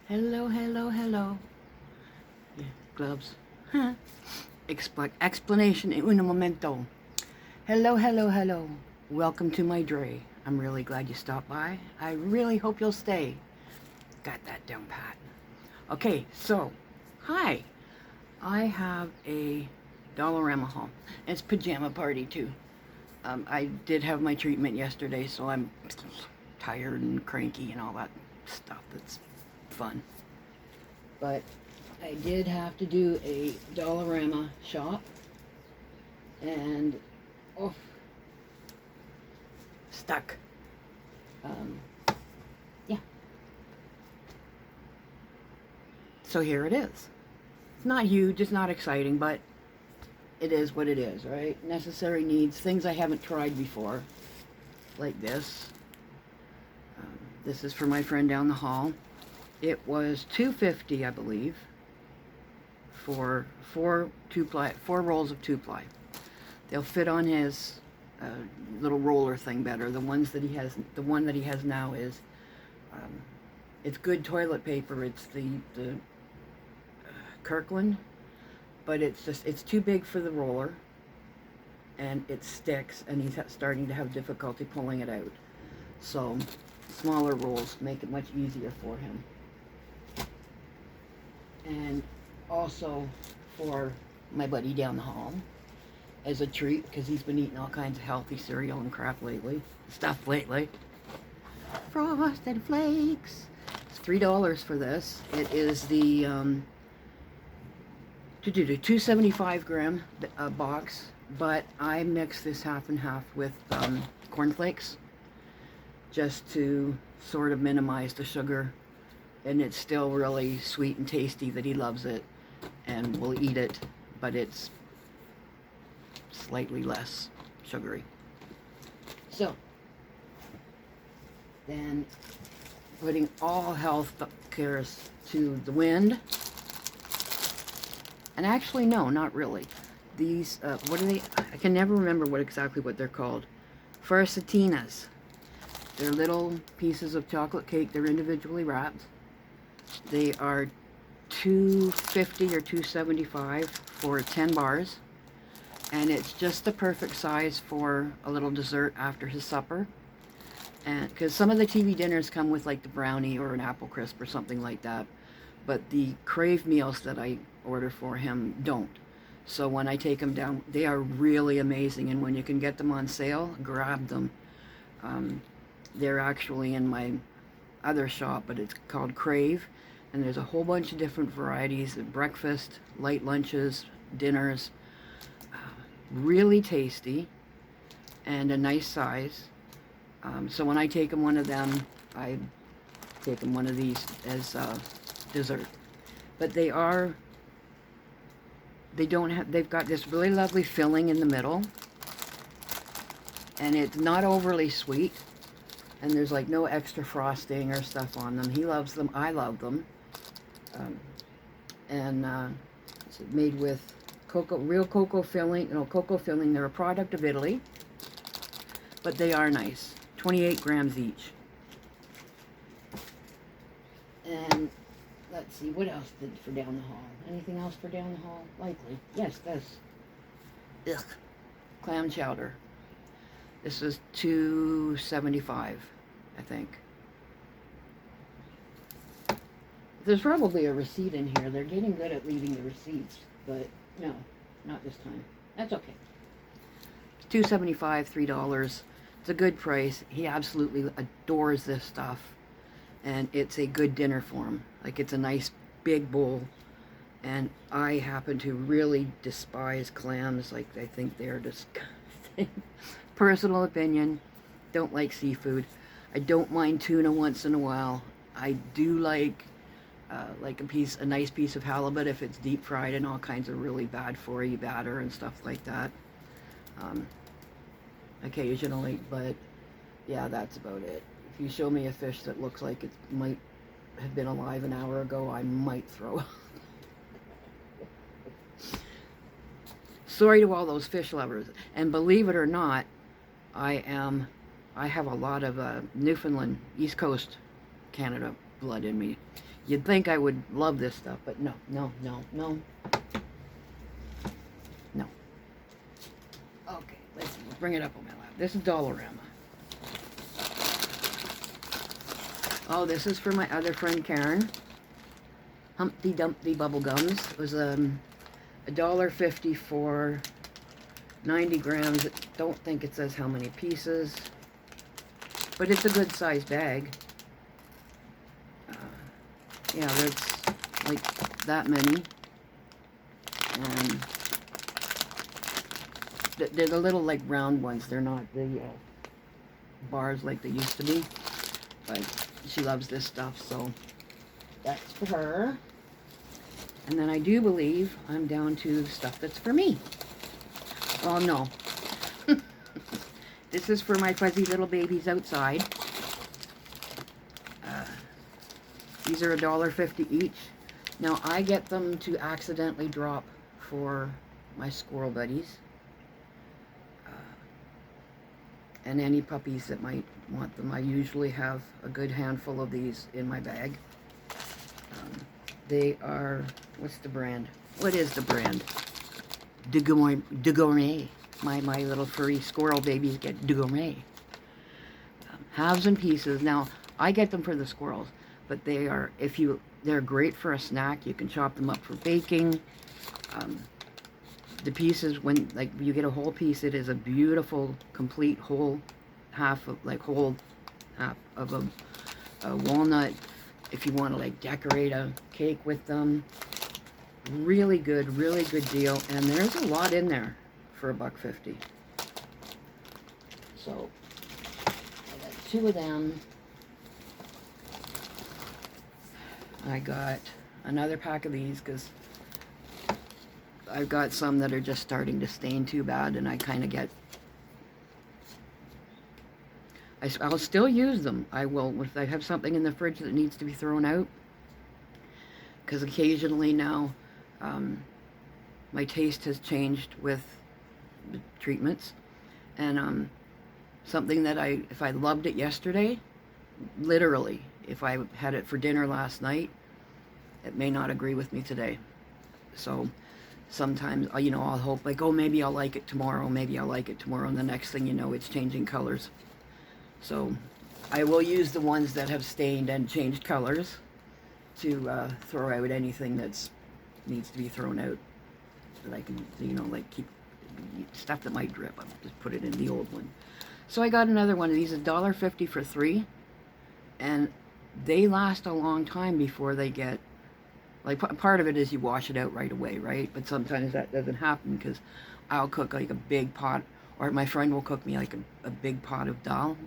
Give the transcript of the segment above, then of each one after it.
Hello, hello, hello. Yeah, gloves. Huh. Explanation in un momento. Hello, hello, hello. Welcome to my dray. I'm really glad you stopped by. I really hope you'll stay. Got that down pat. Okay, so, hi. I have a dollarama haul. It's pajama party too. I did have my treatment yesterday, so I'm tired and cranky and all that stuff that's fun. But I did have to do a dollarama shop, and oh, stuck. Um, yeah. So here it is. It's not huge, it's not exciting, but it is what it is, right? Necessary needs, things I haven't tried before, like this. This is for my friend down the hall. It was $2.50, I believe, for four rolls of 2-ply. They'll fit on his little roller thing better. The one that he has now is, it's good toilet paper. It's the Kirkland, but it's too big for the roller, and it sticks, and he's starting to have difficulty pulling it out. So smaller rolls make it much easier for him. And also for my buddy down the hall as a treat, because he's been eating all kinds of healthy cereal and crap lately. Frosted Flakes. It's $3 for this. It is the 275 gram box, but I mix this half and half with cornflakes just to sort of minimize the sugar, and it's still really sweet and tasty that he loves it and will eat it, but it's slightly less sugary. So then putting all health cares to the wind. And actually, no, not really. These, what are they? I can never remember exactly what they're called. Farcetinas. They're little pieces of chocolate cake. They're individually wrapped. They are $2.50 or $2.75 for 10 bars. And it's just the perfect size for a little dessert after his supper. And because some of the TV dinners come with like the brownie or an apple crisp or something like that. But the Crave meals that I order for him don't. So when I take them down, they are really amazing. And when you can get them on sale, grab them. They're actually in my other shop, but it's called Crave. And there's a whole bunch of different varieties of breakfast, light lunches, dinners. Really tasty and a nice size. So when I take him one of them, I take him one of these as dessert. But they've got this really lovely filling in the middle, and it's not overly sweet, and there's like no extra frosting or stuff on them. He loves them, I love them. It's made with real cocoa filling. Cocoa filling. They're a product of Italy, but they are nice. 28 grams each. And let's see, what else did for down the hall? Anything else for down the hall? Likely. Yes, this. Ugh. Clam chowder. This is $2.75, I think. There's probably a receipt in here. They're getting good at leaving the receipts, but no, not this time. That's okay. It's $2.75, $3. It's a good price. He absolutely adores this stuff. And it's a good dinner for him. Like, it's a nice big bowl. And I happen to really despise clams. Like, I think they're disgusting. Personal opinion. Don't like seafood. I don't mind tuna once in a while. I do like a nice piece of halibut if it's deep fried and all kinds of really bad for you batter and stuff like that. Occasionally, but yeah, that's about it. If you show me a fish that looks like it might have been alive an hour ago, I might throw up. Sorry to all those fish lovers. And believe it or not, I have a lot of Newfoundland, East Coast Canada blood in me. You'd think I would love this stuff, but no, no, no, no, no. Okay, let's see. We'll bring it up on my lap. This is dollarama. Oh, this is for my other friend Karen. Humpty Dumpty bubble gums. It was $1.50 for 90 grams. I don't think it says how many pieces, but it's a good sized bag. Yeah, there's like that many, and they're the little like round ones. They're not the bars like they used to be, but she loves this stuff, so that's for her. And then I do believe I'm down to stuff that's for me. Oh no. This is for my fuzzy little babies outside. These are $1.50 each. Now I get them to accidentally drop for my squirrel buddies. And any puppies that might want them. I usually have a good handful of these in my bag. They are, what's the brand? What is the brand? De Gourmet. My little furry squirrel babies get De Gourmet. Halves and pieces. Now, I get them for the squirrels, but they are, they're great for a snack. You can chop them up for baking. The pieces, when like you get a whole piece, it is a beautiful, complete whole half of a walnut. If you want to like decorate a cake with them, really good deal. And there's a lot in there for $1.50. So I got 2 of them. I got another pack of these because I've got some that are just starting to stain too bad, and I kind of get, I'll still use them. I will, if I have something in the fridge that needs to be thrown out, because occasionally now my taste has changed with the treatments, and something that if I loved it yesterday, literally, if I had it for dinner last night, it may not agree with me today. So sometimes, you know, I'll hope like, oh, maybe I'll like it tomorrow, maybe I'll like it tomorrow, and the next thing you know, it's changing colors. So I will use the ones that have stained and changed colors to throw out anything that's needs to be thrown out, that I can, you know, like keep stuff that might drip. I'll just put it in the old one. So I got another one of these, $1.50 for 3, and they last a long time before they get, like, part of it is you wash it out right away, right? But sometimes that doesn't happen because I'll cook like a big pot, or my friend will cook me like a big pot of dal,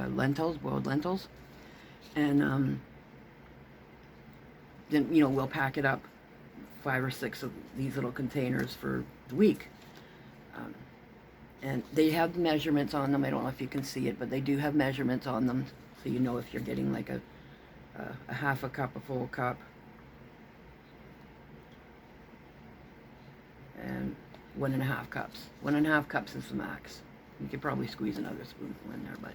lentils, boiled lentils, and then, you know, we'll pack it up 5 or 6 of these little containers for the week. And they have measurements on them. I don't know if you can see it, but they do have measurements on them, so you know if you're getting like a half a cup, a full cup, and 1.5 cups. 1.5 cups is the max. You could probably squeeze another spoonful in there, but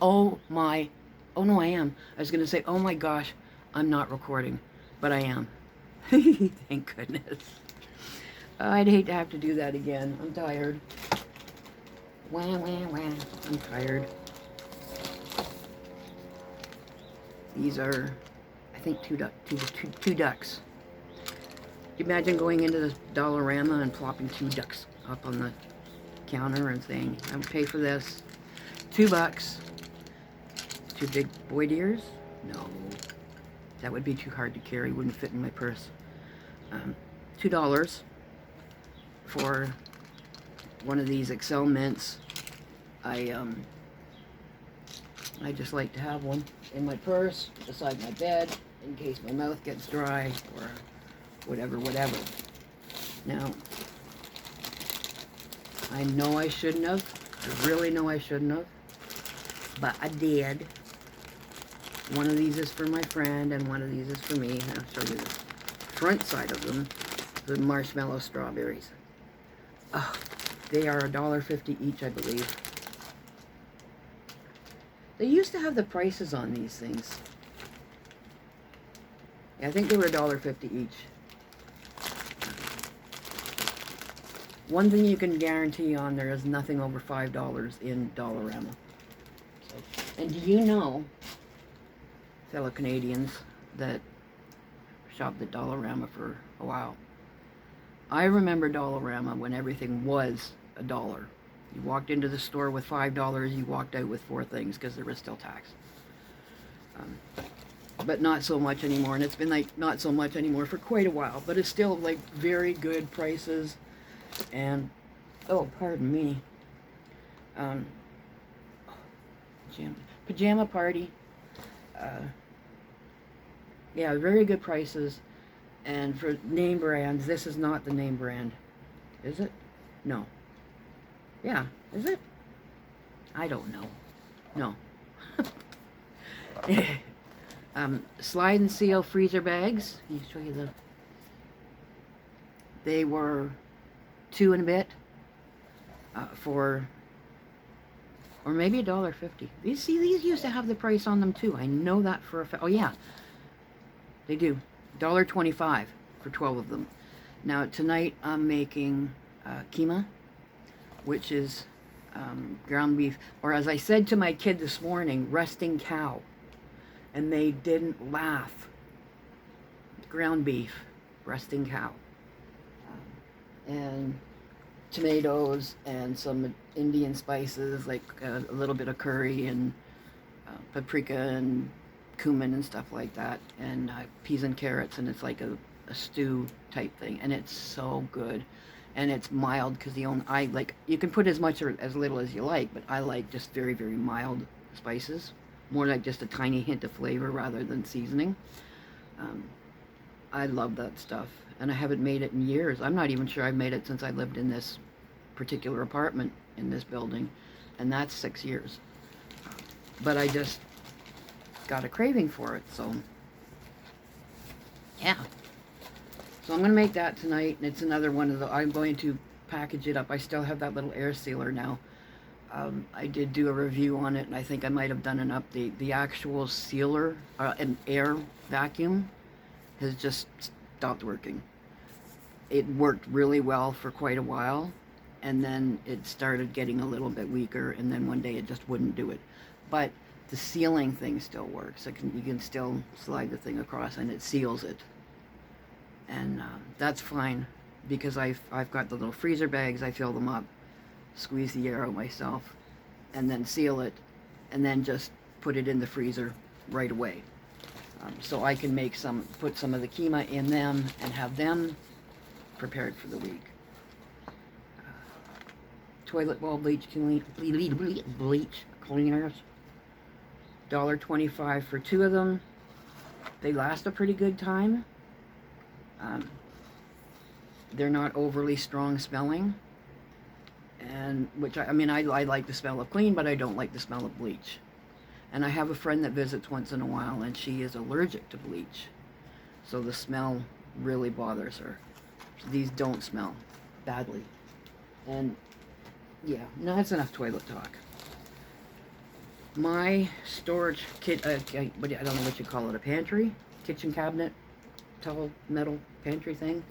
oh no, I am. I was gonna say, oh my gosh, I'm not recording, but I am. Thank goodness. I'd hate to have to do that again. I'm tired. Wah, wah, wah. I'm tired. These are, I think, two ducks. You imagine going into the dollarama and plopping 2 ducks up on the counter and saying, I would pay for this. $2. 2 big boy deers? No. That would be too hard to carry. Wouldn't fit in my purse. $2 for one of these Excel mints. I just like to have one in my purse beside my bed in case my mouth gets dry or whatever. Now, I know I shouldn't have. I really know I shouldn't have, but I did. One of these is for my friend and one of these is for me. I'll show you the front side of them. The marshmallow strawberries. Oh, they are $1.50 each, I believe. They used to have the prices on these things. I think they were $1.50 each. One thing you can guarantee on there is nothing over $5 in Dollarama. So, and do you know, fellow Canadians that shopped at Dollarama for a while, I remember Dollarama when everything was $1. You walked into the store with $5, you walked out with 4 things because there was still tax. But not so much anymore, and it's been like not so much anymore for quite a while, but it's still like very good prices. And oh, pardon me, pajama party, yeah, very good prices. And for name brands, this is not the name brand, is it? No. Yeah, is it? I don't know. No. Slide and seal freezer bags. Can you show you the? They were $2 and a bit for, or maybe $1.50. These used to have the price on them too. I know that for a fact. Oh yeah, they do. $1.25 for 12 of them. Now tonight I'm making keema, which is ground beef, or as I said to my kid this morning, resting cow, and they didn't laugh. Ground beef, resting cow, and tomatoes and some Indian spices like a little bit of curry and paprika and cumin and stuff like that, and peas and carrots, and it's like a stew type thing, and it's so good. And it's mild because I like, you can put as much or as little as you like, but I like just very, very mild spices, more like just a tiny hint of flavor rather than seasoning. I love that stuff, and I haven't made it in years. I'm not even sure I've made it since I lived in this particular apartment in this building, and that's 6 years. But I just got a craving for it, so yeah. So I'm going to make that tonight, and it's another one of the, I'm going to package it up. I still have that little air sealer now. I did do a review on it, and I think I might have done an update. The actual sealer, an air vacuum, has just stopped working. It worked really well for quite a while, and then it started getting a little bit weaker, and then one day it just wouldn't do it. But the sealing thing still works. You can still slide the thing across, and it seals it. And that's fine, because I've got the little freezer bags. I fill them up, squeeze the air out myself, and then seal it, and then just put it in the freezer right away. So I can put some of the keema in them and have them prepared for the week. Toilet bowl bleach cleaners, $1.25 for 2 of them. They last a pretty good time. They're not overly strong smelling, and which I mean I like the smell of clean, but I don't like the smell of bleach. And I have a friend that visits once in a while, and she is allergic to bleach, so the smell really bothers her. So these don't smell badly. And yeah, no, that's enough toilet talk. My storage kit, I don't know what you call it, a pantry, kitchen cabinet, tall metal pantry thing,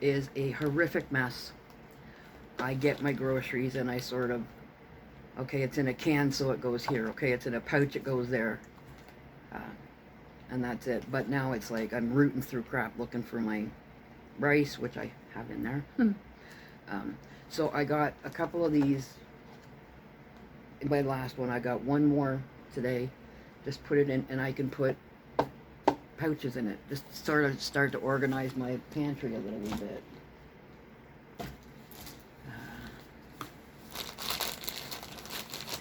is a horrific mess. I get my groceries and I sort of, okay, it's in a can, so it goes here. Okay, it's in a pouch, it goes there. And that's it. But now it's like I'm rooting through crap looking for my rice, which I have in there. So I got a couple of these. My last one, I got one more today. Just put it in, and I can put pouches in it. Just sort of start to organize my pantry a little bit.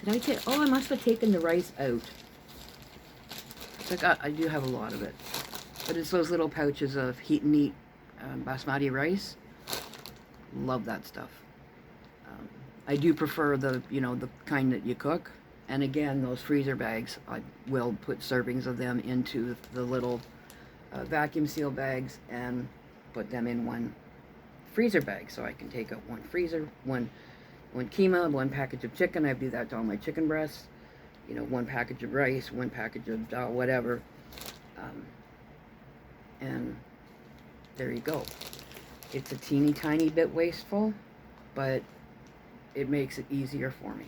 Did I take? Oh, I must have taken the rice out. I do have a lot of it, but it's those little pouches of heat and eat basmati rice. Love that stuff. I do prefer the the kind that you cook. And again, those freezer bags, I will put servings of them into the little vacuum seal bags and put them in one freezer bag, so I can take out one freezer, one keema, one package of chicken. I do that to all my chicken breasts. One package of rice, one package of whatever. And there you go. It's a teeny tiny bit wasteful, but it makes it easier for me.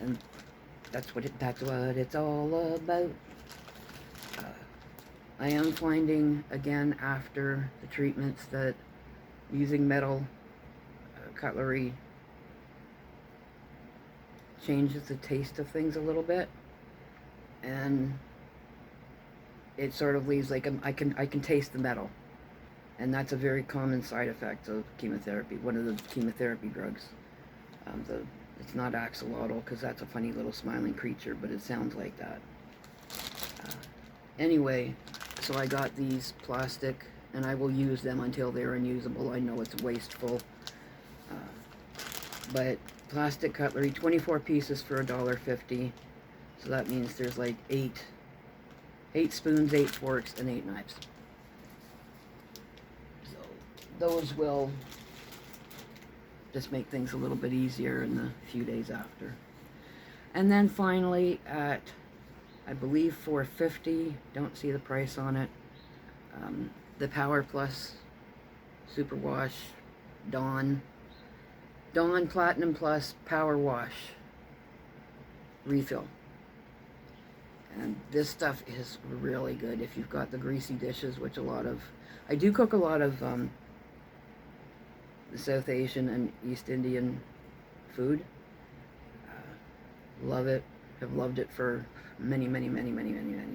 And that's what it's all about. I am finding, again, after the treatments, that using metal cutlery changes the taste of things a little bit, and it sort of leaves like I can taste the metal, and that's a very common side effect of chemotherapy. One of the chemotherapy drugs. It's not axolotl, because that's a funny little smiling creature, but it sounds like that. Anyway, so I got these plastic, and I will use them until they're unusable. I know it's wasteful, but plastic cutlery, 24 pieces for $1.50. So that means there's like 8 spoons, 8 forks, and 8 knives. So those will just make things a little bit easier in the few days after. And then finally at, I believe, $4.50, don't see the price on it, the Power Plus Superwash Dawn Platinum Plus Power Wash refill. And this stuff is really good if you've got the greasy dishes, which I do cook a lot of South Asian and East Indian food. Love it. Have loved it for many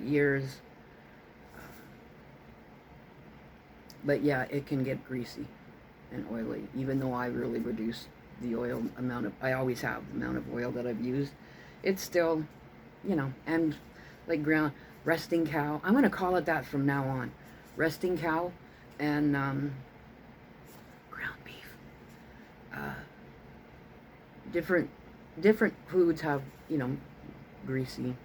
years. But yeah, it can get greasy and oily, even though I really reduced the oil amount I always have, the amount of oil that I've used. It's still, and like resting cow. I'm going to call it that from now on. Resting cow and ground beef. Different foods have, greasy.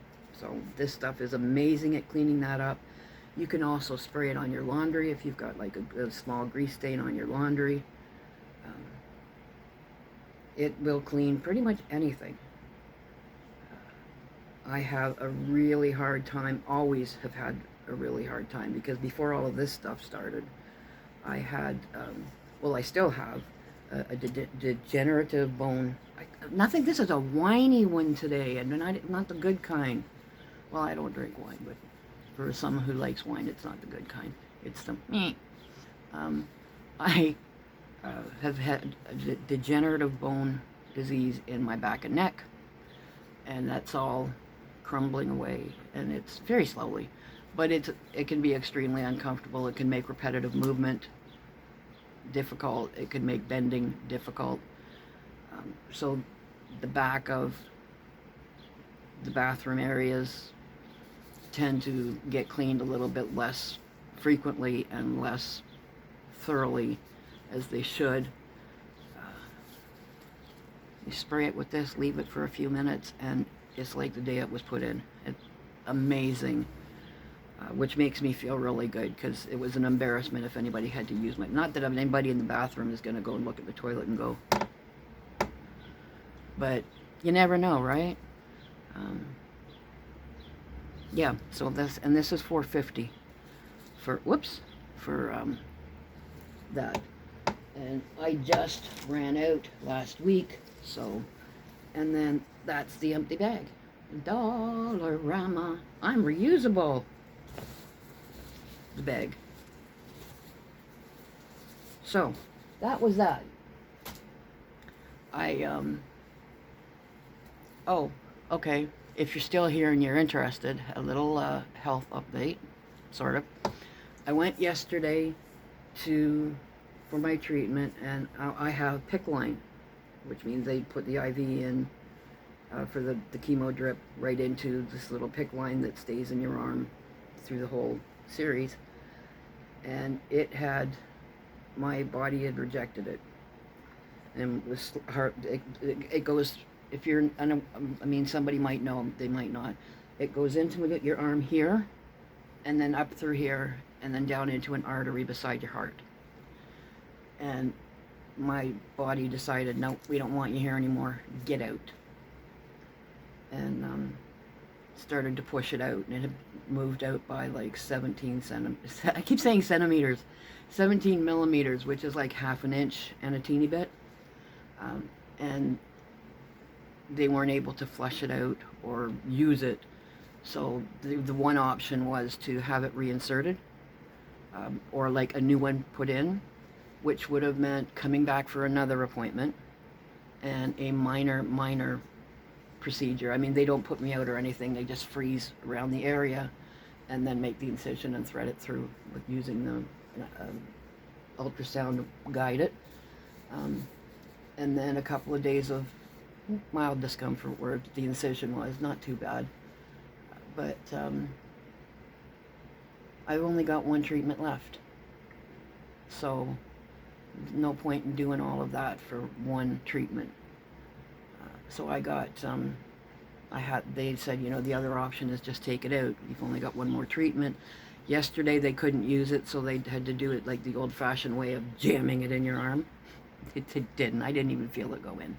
So this stuff is amazing at cleaning that up. You can also spray it on your laundry if you've got like a small grease stain on your laundry. It will clean pretty much anything. I have a really hard time, always have had a really hard time, because before all of this stuff started, I had, I still have a degenerative bone. This is a whiny one today, and not the good kind. Well, I don't drink wine, but for someone who likes wine, it's not the good kind. It's the meh. I have had a degenerative bone disease in my back and neck, and that's all crumbling away, and it's very slowly, but it can be extremely uncomfortable. It can make repetitive movement difficult. It can make bending difficult. So the back of the bathroom areas tend to get cleaned a little bit less frequently and less thoroughly as they should. You spray it with this, leave it for a few minutes, and it's like the day it was put in. It's amazing, which makes me feel really good, because it was an embarrassment if anybody had to use my... Not that anybody in the bathroom is going to go and look at the toilet and go... But you never know, right? Yeah, so this is $4.50 for that. And I just ran out last week, so, and then that's the empty bag. Dollarama. I'm reusable. The bag. So, that was that. Oh, okay. If you're still here and you're interested, a little health update, sort of. I went yesterday for my treatment, and I have PICC line, which means they put the IV in for the chemo drip right into this little PICC line that stays in your arm through the whole series. And my body had rejected it. And it was hard. It goes, if you're, somebody might know, they might not. It goes into your arm here, and then up through here, and then down into an artery beside your heart. And my body decided, no, we don't want you here anymore. Get out. And started to push it out, and it had moved out by like 17 centimeters. I keep saying centimeters, 17 millimeters, which is like half an inch and a teeny bit. And they weren't able to flush it out or use it. So the one option was to have it reinserted, or like a new one put in, which would have meant coming back for another appointment and a minor procedure. I mean, they don't put me out or anything. They just freeze around the area and then make the incision and thread it through with using the ultrasound to guide it. And then a couple of days of mild discomfort where the incision was not too bad. But I've only got one treatment left. So no point in doing all of that for one treatment. So I got, they said, you know, the other option is just take it out. You've only got one more treatment. Yesterday they couldn't use it, so they had to do it like the old-fashioned way of jamming it in your arm. It didn't. I didn't even feel it go in.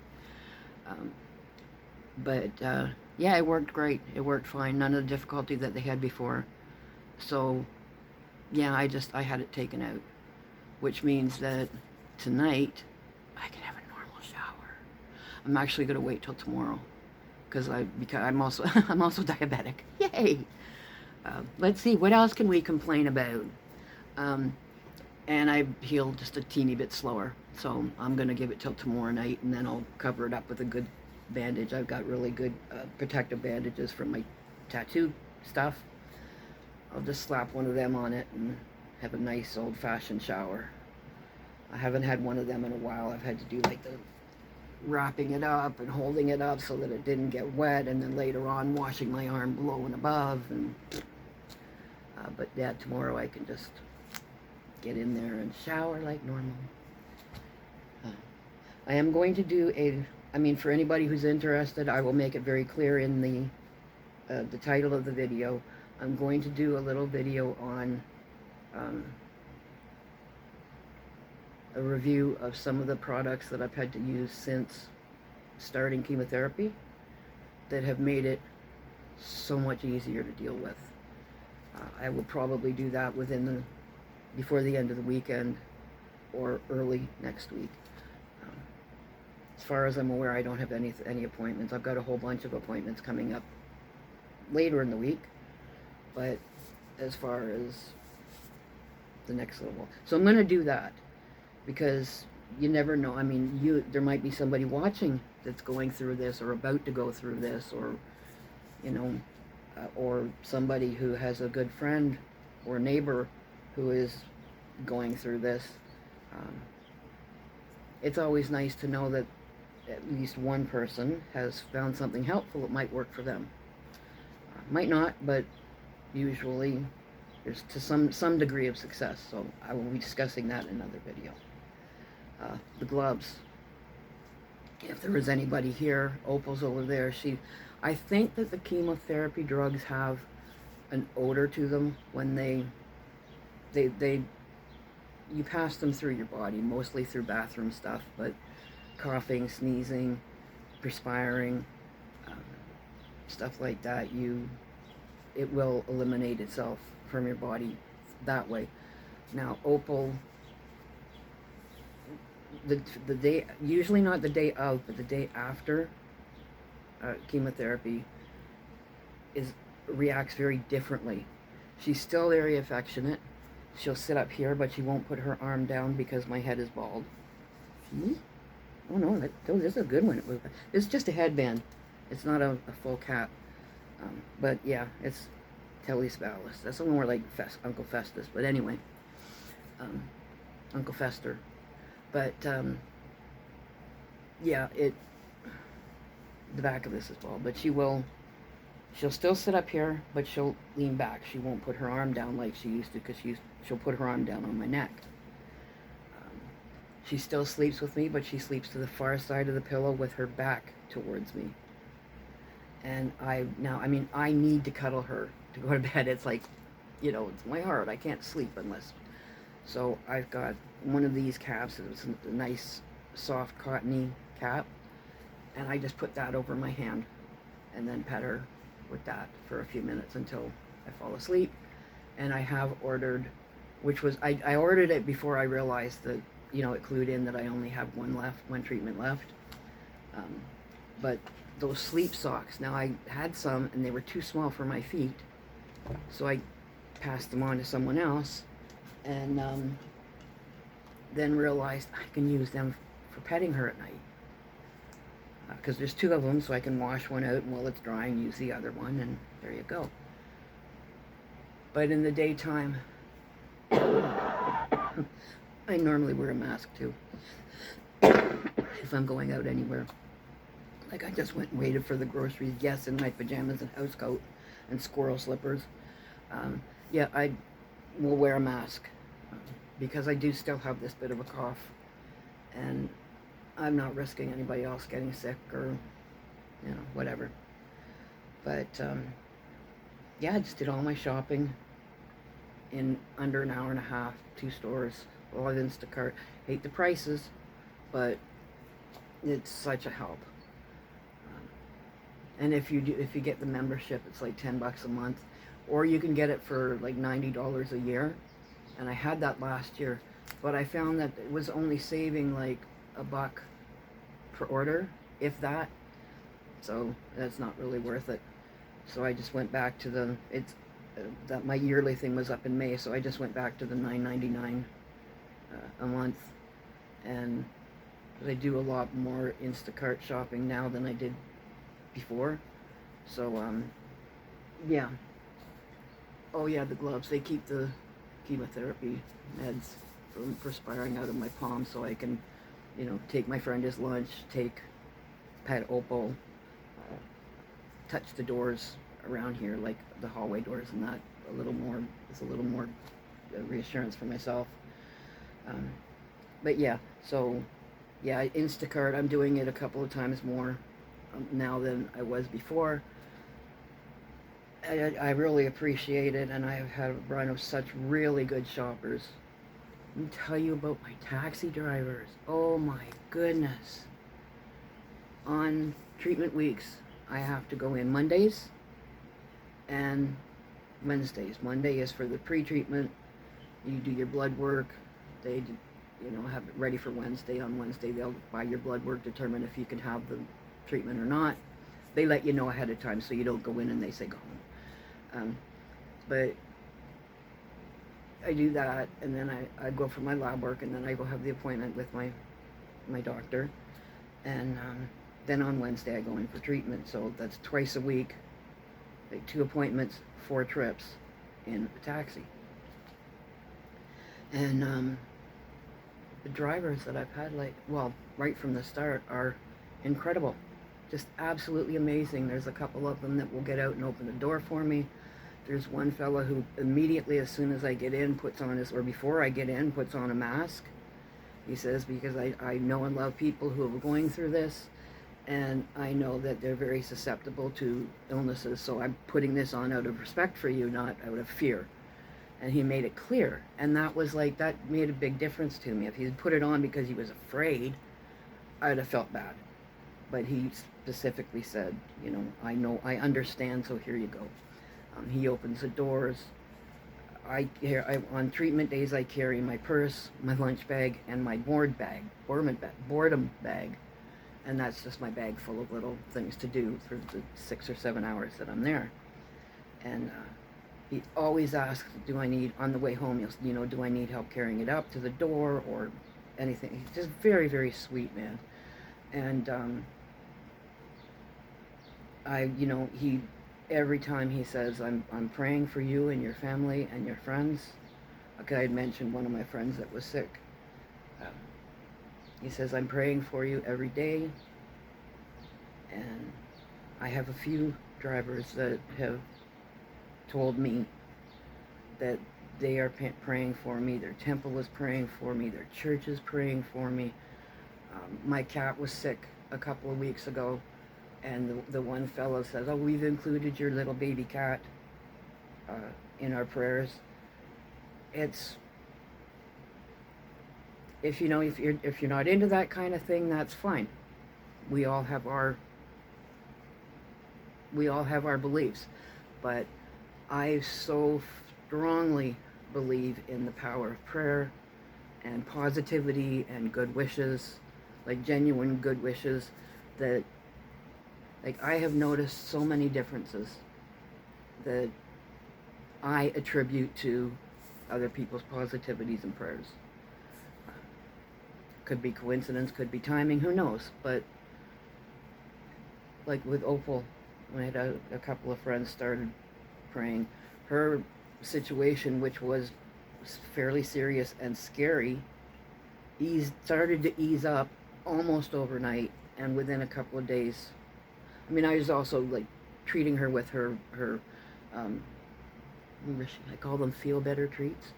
Yeah, it worked great. It worked fine. None of the difficulty that they had before. So, yeah, I had it taken out, which means that tonight I can have a normal shower. I'm actually going to wait till tomorrow because I'm also I'm also diabetic. Yay! Let's see, what else can we complain about? And I heal just a teeny bit slower, so I'm going to give it till tomorrow night, and then I'll cover it up with a good bandage. I've got really good protective bandages from my tattoo stuff. I'll just slap one of them on it and have a nice old-fashioned shower. I haven't had one of them in a while. I've had to do like the wrapping it up and holding it up so that it didn't get wet, and then later on washing my arm below and above. And but yeah, tomorrow I can just get in there and shower like normal. I am going to do for anybody who's interested, I will make it very clear in the title of the video. I'm going to do a little video on a review of some of the products that I've had to use since starting chemotherapy that have made it so much easier to deal with. I will probably do that before the end of the weekend or early next week. As far as I'm aware, I don't have any appointments. I've got a whole bunch of appointments coming up later in the week, but as far as the next little while. So I'm going to do that because you never know. I mean, there might be somebody watching that's going through this or about to go through this, or, you know, or somebody who has a good friend or neighbor who is going through this. It's always nice to know that at least one person has found something helpful that might work for them. Might not, but usually there's to some degree of success. So I will be discussing that in another video. The gloves. If there was anybody here, Opal's over there. I think that the chemotherapy drugs have an odor to them when you pass them through your body, mostly through bathroom stuff, but coughing, sneezing, perspiring, stuff like that, it will eliminate itself from your body that way. Now, Opal, the day, usually not the day of, but the day after chemotherapy reacts very differently. She's still very affectionate. She'll sit up here, but she won't put her arm down because my head is bald. See? Oh no, this is a good one. It's just a headband. It's not a full cap. But yeah, it's Telespalus. That's a little more like Uncle Festus. But anyway, Uncle Fester. But yeah, the back of this is bald. But she'll still sit up here, but she'll lean back. She won't put her arm down like she used to, because she'll put her arm down on my neck. She still sleeps with me, but she sleeps to the far side of the pillow with her back towards me. And I need to cuddle her to go to bed. It's like, you know, it's my heart. I can't sleep unless. So I've got one of these caps. It's a nice, soft, cottony cap. And I just put that over my hand and then pet her with that for a few minutes until I fall asleep. And I have ordered, which was, I ordered it before I realized that, you know, it clued in that I only have one treatment left. Um, but those sleep socks, now I had some and they were too small for my feet, so I passed them on to someone else, and then realized I can use them for petting her at night, because there's two of them, so I can wash one out and while it's drying use the other one, and there you go. But in the daytime, I normally wear a mask too if I'm going out anywhere. Like, I just went and waited for the groceries, yes, in my pajamas and house coat and squirrel slippers. Yeah, I will wear a mask because I do still have this bit of a cough, and I'm not risking anybody else getting sick or, you know, whatever. But yeah, I just did all my shopping in under an hour and a half, 2 stores, all at Instacart. Hate the prices, but it's such a help. And if you get the membership, it's like $10 a month, or you can get it for like $90 a year. And I had that last year, but I found that it was only saving like $1 per order, if that. So that's not really worth it. So I just went back to the that my yearly thing was up in May, so I just went back to the $9.99 a month, and I do a lot more Instacart shopping now than I did before. So yeah. Oh yeah, the gloves, they keep the chemotherapy meds from perspiring out of my palm, so I can, you know, take my friend his lunch, pet Opal, touch the doors around here, like the hallway doors, and that it's a little more reassurance for myself. But yeah, so yeah, Instacart, I'm doing it a couple of times more now than I was before. I really appreciate it, and I have had a run of such really good shoppers. Let me tell you about my taxi drivers. Oh my goodness. On treatment weeks, I have to go in Mondays and Wednesdays. Monday is for the pre-treatment. You do your blood work. They, you know, have it ready for Wednesday. On Wednesday, they'll buy your blood work, determine if you can have the treatment or not. They let you know ahead of time, so you don't go in and they say go home. But I do that, and then I go for my lab work, and then I go have the appointment with my doctor, and then on Wednesday I go in for treatment. So that's twice a week, like 2 appointments, 4 trips in a taxi. And the drivers that I've had, like, well, right from the start, are incredible. Just absolutely amazing. There's a couple of them that will get out and open the door for me. There's one fella who immediately, as soon as I get in, or before I get in, puts on a mask. He says, because I know and love people who are going through this, and I know that they're very susceptible to illnesses, so I'm putting this on out of respect for you, not out of fear. And he made it clear, and that made a big difference to me. If he had put it on because he was afraid, I'd have felt bad. But he specifically said, you know, I understand, so here you go. He opens the doors. On treatment days, I carry my purse, my lunch bag, and my boredom bag. And that's just my bag full of little things to do for the 6 or 7 hours that I'm there. And he always asks, do I need, on the way home, you know, do I need help carrying it up to the door or anything? He's just very, very sweet, man. And every time he says, I'm praying for you and your family and your friends. Okay, I had mentioned one of my friends that was sick. He says, I'm praying for you every day. And I have a few drivers that have told me that they are praying for me. Their temple is praying for me. Their church is praying for me. My cat was sick a couple of weeks ago, and the one fellow says, oh, we've included your little baby cat in our prayers. If you're not into that kind of thing, that's fine. We all have our we all have our beliefs, but I so strongly believe in the power of prayer and positivity and good wishes, like genuine good wishes, that like I have noticed so many differences that I attribute to other people's positivities and prayers. Could be coincidence, could be timing, who knows? But like with Opal, when I had a couple of friends started praying, her situation, which was fairly serious and scary, started to ease up almost overnight, and within a couple of days. I mean, I was also like treating her with her I call them feel better treats.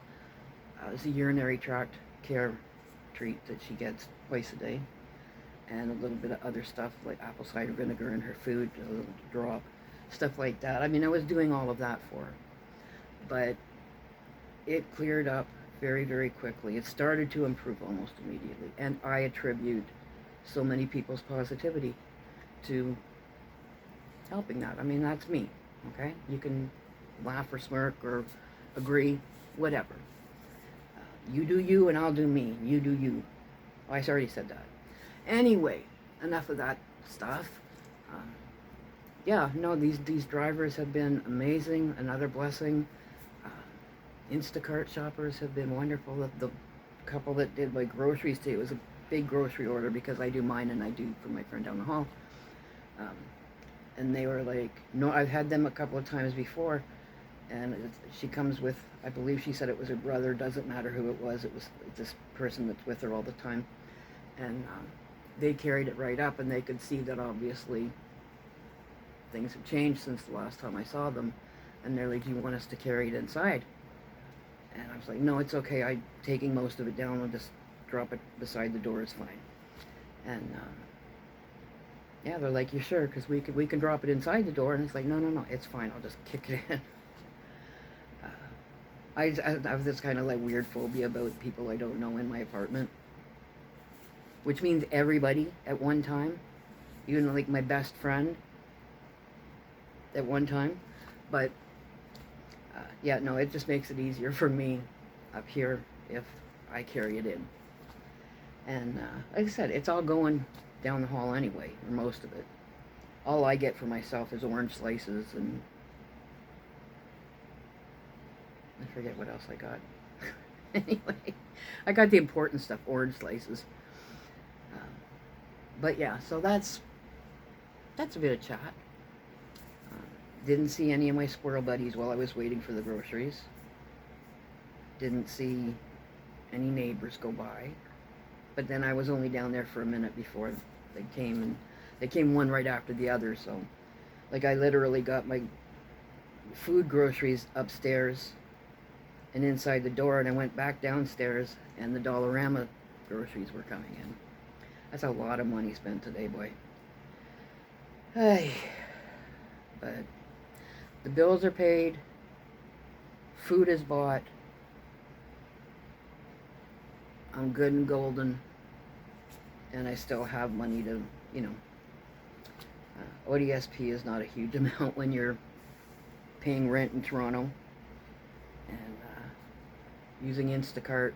It's a urinary tract care treat that she gets twice a day, and a little bit of other stuff like apple cider vinegar in her food, a little drop, stuff like that. I mean, I was doing all of that for her, but it cleared up very, very quickly. It started to improve almost immediately, and I attribute so many people's positivity to helping that. I mean, that's me, okay? You can laugh or smirk or agree, whatever. You do you and I'll do me. You do you. Oh, I already said that. Anyway, enough of that stuff. Yeah, no, these drivers have been amazing. Another blessing. Instacart shoppers have been wonderful. The couple that did my groceries today, it was a big grocery order because I do mine and I do for my friend down the hall. And they were like, no, I've had them a couple of times before, and she comes with, I believe she said it was her brother, doesn't matter who it was this person that's with her all the time, and they carried it right up, and they could see that obviously things have changed since the last time I saw them, and they're like, do you want us to carry it inside? And I was like, no, it's okay, I'm taking most of it down, I'll just drop it beside the door, it's fine. And yeah, they're like, you sure? Because we can drop it inside the door. And it's like, no, it's fine. I'll just kick it in. I have this kind of like weird phobia about people I don't know in my apartment. Which means everybody at one time. Even like my best friend at one time. But yeah, no, it just makes it easier for me up here if I carry it in. And like I said, it's all going down the hall anyway, or most of it. All I get for myself is orange slices, and I forget what else I got. Anyway, I got the important stuff, orange slices. But yeah, so that's a bit of chat. Didn't see any of my squirrel buddies while I was waiting for the groceries. Didn't see any neighbors go by. But then I was only down there for a minute before they came, and they came one right after the other, so like I literally got my food groceries upstairs and inside the door, and I went back downstairs and the Dollarama groceries were coming in. That's a lot of money spent today, boy. Hey, but the bills are paid, food is bought, I'm good and golden, and I still have money to, you know, ODSP is not a huge amount when you're paying rent in Toronto, and using Instacart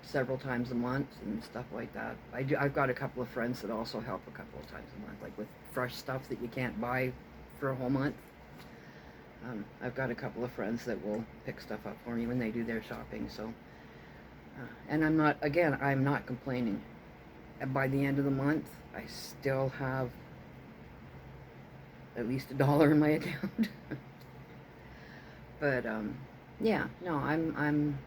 several times a month and stuff like that. I've got a couple of friends that also help a couple of times a month, like with fresh stuff that you can't buy for a whole month. I've got a couple of friends that will pick stuff up for me when they do their shopping, so and I'm not complaining. By the end of the month, I still have at least $1 in my account. But yeah, no, I'm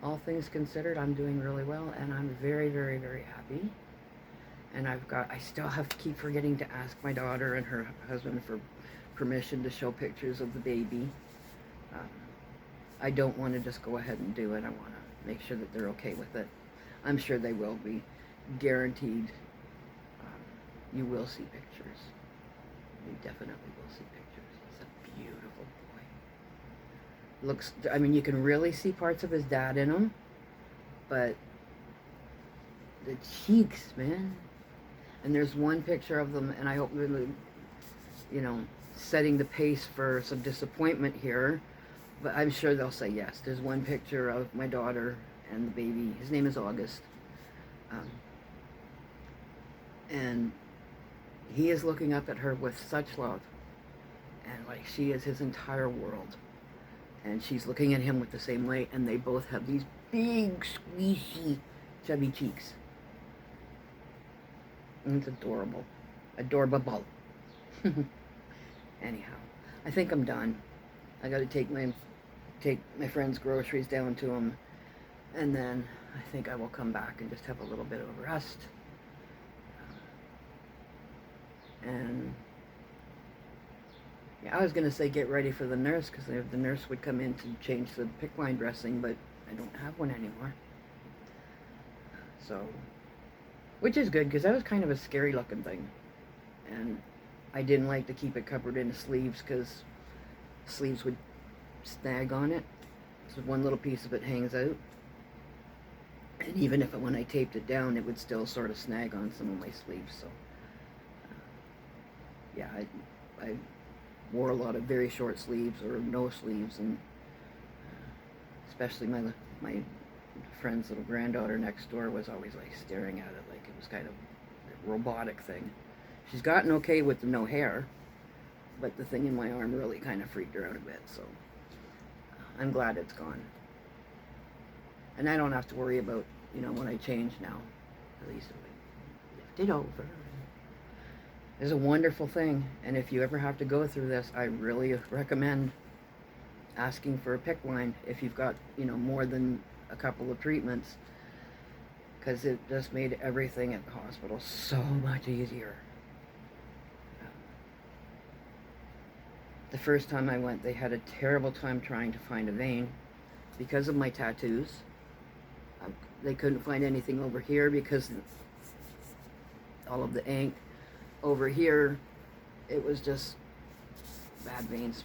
all things considered, I'm doing really well, and I'm very, very, very happy. And I still have to keep forgetting to ask my daughter and her husband for permission to show pictures of the baby. I don't want to just go ahead and do it. I want to make sure that they're okay with it. I'm sure they will be. Guaranteed. You will see pictures. You definitely will see pictures. It's a beautiful boy. Looks, I mean, you can really see parts of his dad in him, but the cheeks, man. And there's one picture of them, and I hope you know, setting the pace for some disappointment here, but I'm sure they'll say yes. There's one picture of my daughter and the baby. His name is August. Um, and he is looking up at her with such love. And like she is his entire world. And she's looking at him with the same way. And they both have these big, squeezy, chubby cheeks. And it's adorable. Adorable. Anyhow, I think I'm done. I got to take my friend's groceries down to him, and then I think I will come back and just have a little bit of a rest. And yeah, I was gonna say get ready for the nurse, because the nurse would come in to change the PICC line dressing, but I don't have one anymore. So, which is good, because that was kind of a scary looking thing, and I didn't like to keep it covered in the sleeves, because sleeves would snag on it. So one little piece of it hangs out, and even if when I taped it down, it would still sort of snag on some of my sleeves. So yeah, I wore a lot of very short sleeves or no sleeves, and especially my friend's little granddaughter next door was always like staring at it like it was kind of a robotic thing. She's gotten okay with the no hair, but the thing in my arm really kind of freaked her out a bit, so I'm glad it's gone. And I don't have to worry about, you know, when I change now. At least lift it over. It's a wonderful thing, and if you ever have to go through this, I really recommend asking for a PICC line if you've got, you know, more than a couple of treatments, because it just made everything at the hospital so much easier. The first time I went, they had a terrible time trying to find a vein because of my tattoos. They couldn't find anything over here because all of the ink. Over here, it was just bad veins.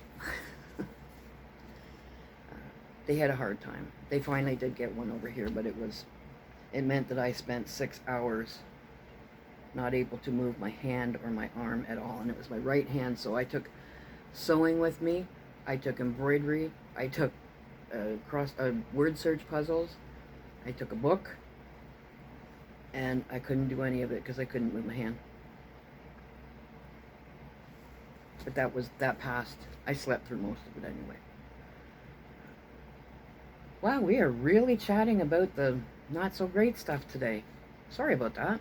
They had a hard time. They finally did get one over here, but it meant that I spent 6 hours not able to move my hand or my arm at all, and it was my right hand, so I took sewing with me, I took embroidery, I took word search puzzles, I took a book, and I couldn't do any of it because I couldn't move my hand. But that passed. I slept through most of it anyway. Wow, we are really chatting about the not so great stuff today. Sorry about that.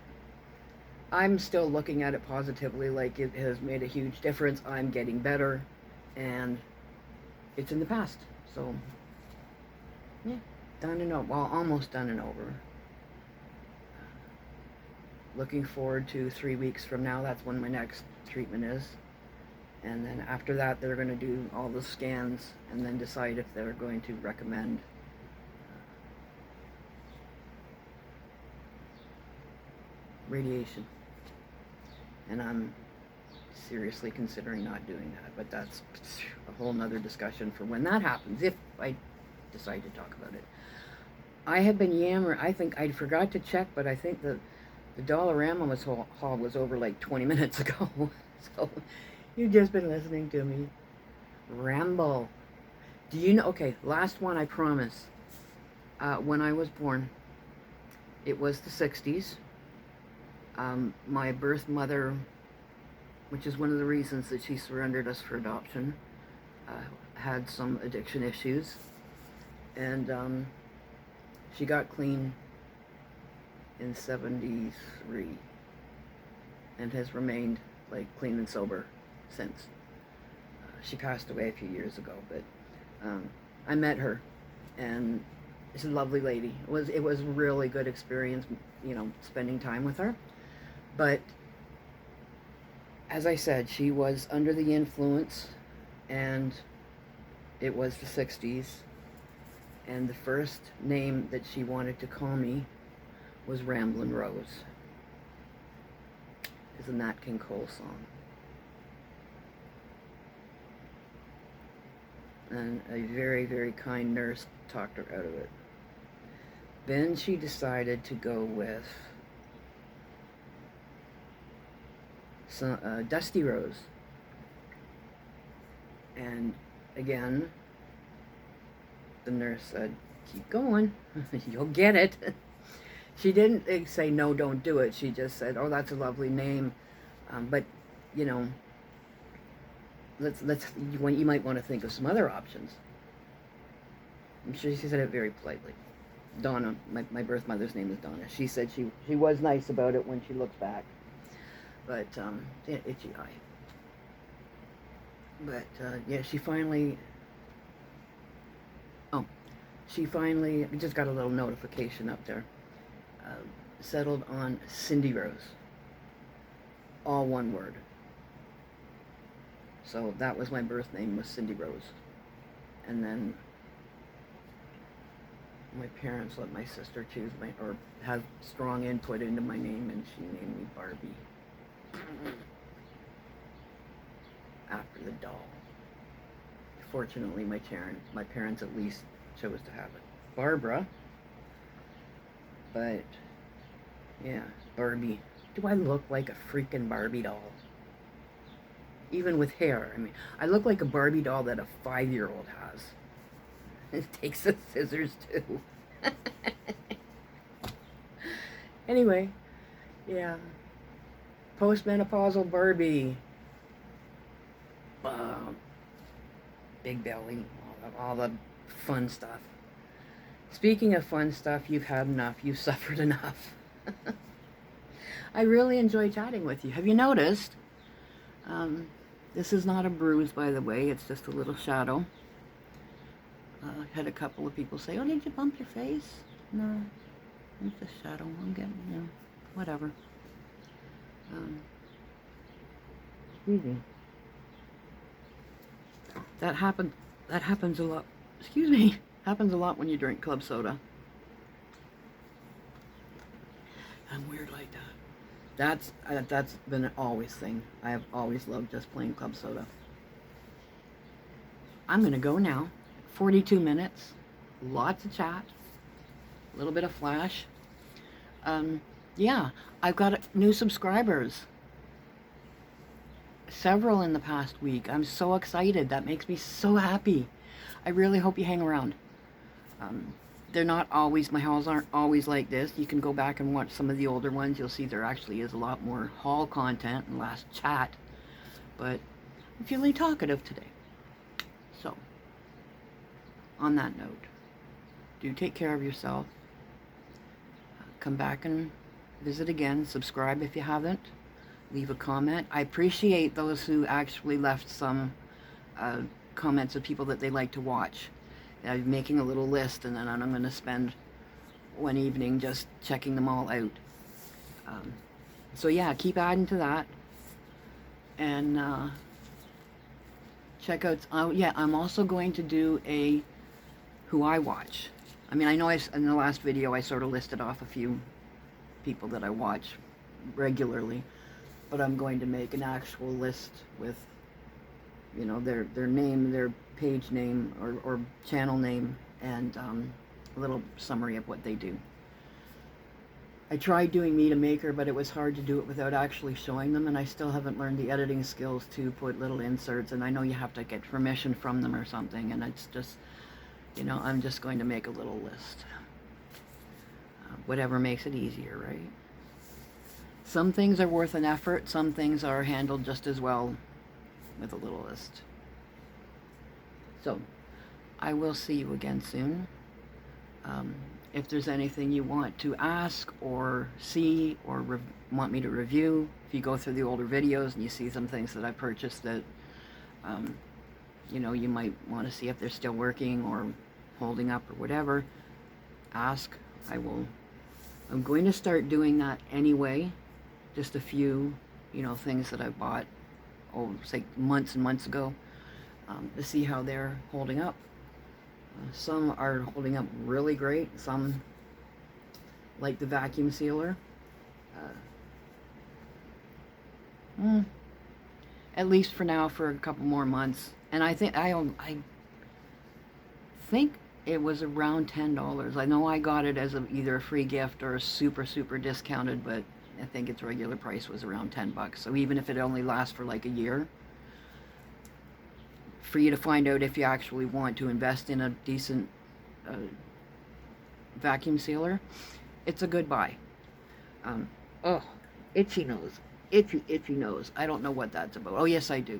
I'm still looking at it positively, like it has made a huge difference. I'm getting better, and it's in the past. So, yeah, done and over. Well, almost done and over. Looking forward to 3 weeks from now. That's when my next treatment is. And then after that, they're going to do all the scans and then decide if they're going to recommend radiation. And I'm seriously considering not doing that, but that's a whole nother discussion for when that happens, if I decide to talk about it. I have been yammering. I think I forgot to check, but I think the dollarama haul was over like 20 minutes ago. So you've just been listening to me ramble. Do you know? Okay, last one, I promise. When I was born, it was the 60s. My birth mother, which is one of the reasons that she surrendered us for adoption, had some addiction issues, and she got clean in 73 and has remained like clean and sober since. She passed away a few years ago, but I met her, and she's a lovely lady. It was a really good experience, you know, spending time with her. But as I said, she was under the influence, and it was the 60s, and the first name that she wanted to call me was Ramblin' Rose. It's a Nat King Cole song. And a very, very kind nurse talked her out of it. Then she decided to go with Dusty Rose. And again, the nurse said, keep going, you'll get it. She didn't say, no, don't do it. She just said, oh, that's a lovely name. But, you know, you might want to think of some other options. I'm sure she said it very politely. Donna, my birth mother's name is Donna. She said she was nice about it when she looks back. But, yeah, itchy eye. But, yeah, she finally just got a little notification up there. Settled on Cindy Rose. All one word. So that was my birth name, was Cindy Rose. And then my parents let my sister choose or have strong input into my name, and she named me Barbie. After the doll. Fortunately, my parents at least chose to have it. Barbara. But, yeah, Barbie. Do I look like a freaking Barbie doll? Even with hair. I mean, I look like a Barbie doll that a 5-year-old has. It takes the scissors, too. Anyway, yeah. Postmenopausal Barbie. Big belly. All the fun stuff. Speaking of fun stuff, you've had enough. You've suffered enough. I really enjoy chatting with you. Have you noticed? This is not a bruise, by the way. It's just a little shadow. I had a couple of people say, oh, did you bump your face? No, it's a shadow. I'm getting, you know, whatever. Excuse me. That happens a lot. Excuse me. Happens a lot when you drink club soda. I'm weird like that. That's been an always thing. I have always loved just plain club soda. I'm gonna go now. 42 minutes. Lots of chat. A little bit of flash. Yeah, I've got new subscribers. Several in the past week. I'm so excited. That makes me so happy. I really hope you hang around. They're not always, my hauls aren't always like this. You can go back and watch some of the older ones. You'll see there actually is a lot more haul content and less chat. But I'm feeling talkative today. So, on that note, do take care of yourself. Come back and visit again. Subscribe if you haven't. Leave a comment. I appreciate those who actually left some comments of people that they like to watch. I'm making a little list, and then I'm going to spend one evening just checking them all out. So yeah, keep adding to that. And check out, yeah, I'm also going to do a who I watch. I mean, I know in the last video I sort of listed off a few people that I watch regularly, but I'm going to make an actual list with, you know, their name, their page name or channel name, and a little summary of what they do. I tried doing Meet a Maker, but it was hard to do it without actually showing them, and I still haven't learned the editing skills to put little inserts, and I know you have to get permission from them or something, and it's just, you know, I'm just going to make a little list. Whatever makes it easier, right? Some things are worth an effort, some things are handled just as well with a little list. So, I will see you again soon. If there's anything you want to ask or see or want me to review, if you go through the older videos and you see some things that I purchased that, you know, you might want to see if they're still working or holding up or whatever, ask. I'm going to start doing that anyway. Just a few, you know, things that I bought, say months and months ago, to see how they're holding up. Some are holding up really great. Some, like the vacuum sealer, at least for now, for a couple more months. And I think I think it was around $10. I know I got it as either a free gift or a super discounted, but I think its regular price was around $10. So even if it only lasts for like a year, for you to find out if you actually want to invest in a decent vacuum sealer, it's a good buy. Oh, itchy nose. Itchy nose. I don't know what that's about. Oh, yes, I do.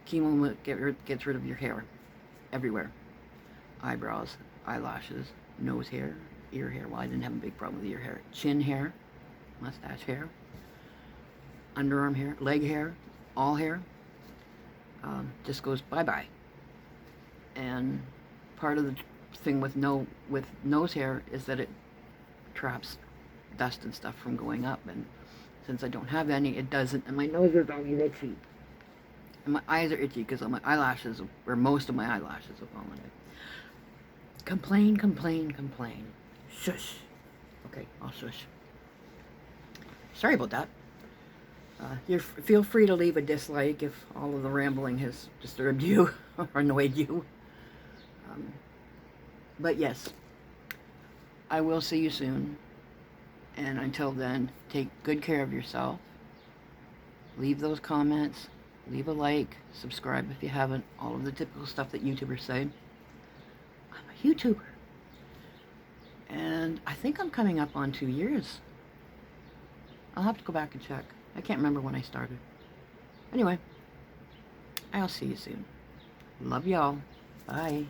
Chemo gets rid of your hair everywhere. Eyebrows, eyelashes, nose hair, ear hair. Well, I didn't have a big problem with ear hair. Chin hair, mustache hair, underarm hair, leg hair, all hair. Just goes bye-bye. And part of the thing with nose hair is that it traps dust and stuff from going up, and since I don't have any, it doesn't, and my nose is always itchy. And my eyes are itchy because my eyelashes, or most of my eyelashes have fallen out. Complain, complain, complain. Shush. Okay, I'll shush. Sorry about that. Feel free to leave a dislike if all of the rambling has disturbed you or annoyed you. But yes, I will see you soon. And until then, take good care of yourself. Leave those comments. Leave a like. Subscribe if you haven't. All of the typical stuff that YouTubers say. I'm a YouTuber. And I think I'm coming up on 2 years. I'll have to go back and check. I can't remember when I started. Anyway, I'll see you soon. Love y'all. Bye.